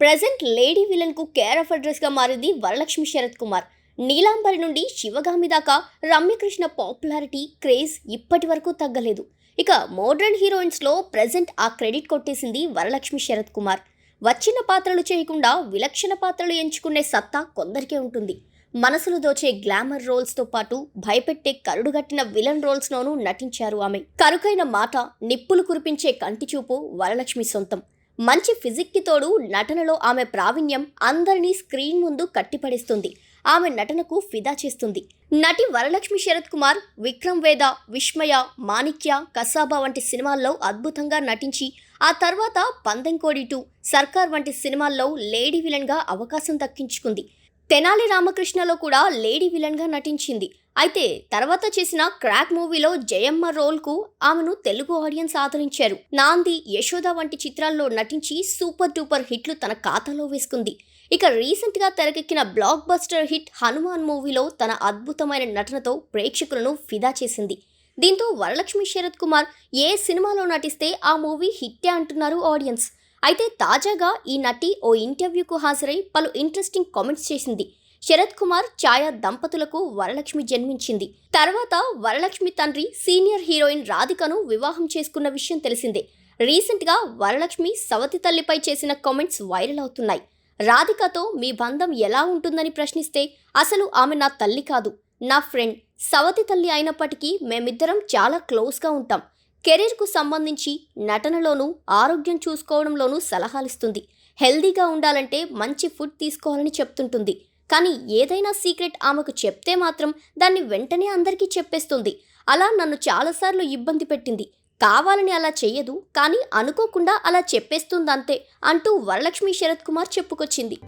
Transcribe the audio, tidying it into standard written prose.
Present lady villain కు care of address గా మారింది వరలక్ష్మి శరత్ కుమార్. నీలాంబరి నుండి శివగామి దాకా రమ్యకృష్ణ పాపులారిటీ క్రేజ్ ఇప్పటి వరకు తగ్గలేదు. ఇక మోడ్రన్ హీరోయిన్స్ లో ప్రెజెంట్ ఆ క్రెడిట్ కొట్టేసింది వరలక్ష్మి శరత్ కుమార్. వచ్చిన పాత్రలు చేయకుండా విలక్షణ పాత్రలు ఎంచుకునే సత్తా కొందరికే ఉంటుంది. మనసులు దోచే గ్లామర్ రోల్స్ తో పాటు భయపెట్టే కరుడుగట్టిన విలన్ రోల్స్ లోనూ నటించారు ఆమె. కరుకైన మాట, నిప్పులు కురిపించే కంటి చూపు వరలక్ష్మి సొంతం. మంచి ఫిజిక్కి తోడు నటనలో ఆమె ప్రావీణ్యం అందరినీ స్క్రీన్ ముందు కట్టిపడేస్తుంది. ఆమె నటనకు ఫిదా చేస్తుంది. నటి వరలక్ష్మి శరత్ కుమార్ విక్రమ్ వేద, విస్మయ, మాణిక్య, కసాబా వంటి సినిమాల్లో అద్భుతంగా నటించి ఆ తర్వాత పందెంకోడి 2, సర్కార్ వంటి సినిమాల్లో లేడీ విలన్గా అవకాశం దక్కించుకుంది. తెనాలి రామకృష్ణలో కూడా లేడీ విలన్గా నటించింది. అయితే తర్వాత చేసిన క్రాక్ మూవీలో జయమ్మ రోల్కు ఆమెను తెలుగు ఆడియన్స్ ఆదరించారు. నాంది, యశోద వంటి చిత్రాల్లో నటించి సూపర్ డూపర్ హిట్లు తన ఖాతాలో వేసుకుంది. ఇక రీసెంట్గా తెరకెక్కిన బ్లాక్ బస్టర్ హిట్ హనుమాన్ మూవీలో తన అద్భుతమైన నటనతో ప్రేక్షకులను ఫిదా చేసింది. దీంతో వరలక్ష్మి శరత్ కుమార్ ఏ సినిమాలో నటిస్తే ఆ మూవీ హిట్టే అంటున్నారు ఆడియన్స్. అయితే తాజాగా ఈ నటి ఓ ఇంటర్వ్యూకు హాజరై పలు ఇంట్రెస్టింగ్ కామెంట్స్ చేసింది. శరత్ కుమార్ ఛాయ దంపతులకు వరలక్ష్మి జన్మించింది. తర్వాత వరలక్ష్మి తండ్రి సీనియర్ హీరోయిన్ రాధికను వివాహం చేసుకున్న విషయం తెలిసిందే. రీసెంట్గా వరలక్ష్మి సవతి తల్లిపై చేసిన కామెంట్స్ వైరల్ అవుతున్నాయి. రాధికతో మీ బంధం ఎలా ఉంటుందని ప్రశ్నిస్తే, అసలు ఆమె నా తల్లి కాదు, నా ఫ్రెండ్. సవతి తల్లి అయినప్పటికీ మేమిద్దరం చాలా క్లోజ్గా ఉంటాం. కెరీర్కు సంబంధించి నటనలోనూ ఆరోగ్యం చూసుకోవడంలోనూ సలహాలిస్తుంది. హెల్దీగా ఉండాలంటే మంచి ఫుడ్ తీసుకోవాలని చెప్తుంటుంది. కానీ ఏదైనా సీక్రెట్ ఆమెకు చెప్తే మాత్రం దాన్ని వెంటనే అందరికీ చెప్పేస్తుంది. అలా నన్ను చాలాసార్లు ఇబ్బంది పెట్టింది. కావాలని అలా చెయ్యదు, కానీ అనుకోకుండా అలా చెప్పేస్తుందంతే అంటూ వరలక్ష్మి శరత్ కుమార్ చెప్పుకొచ్చింది.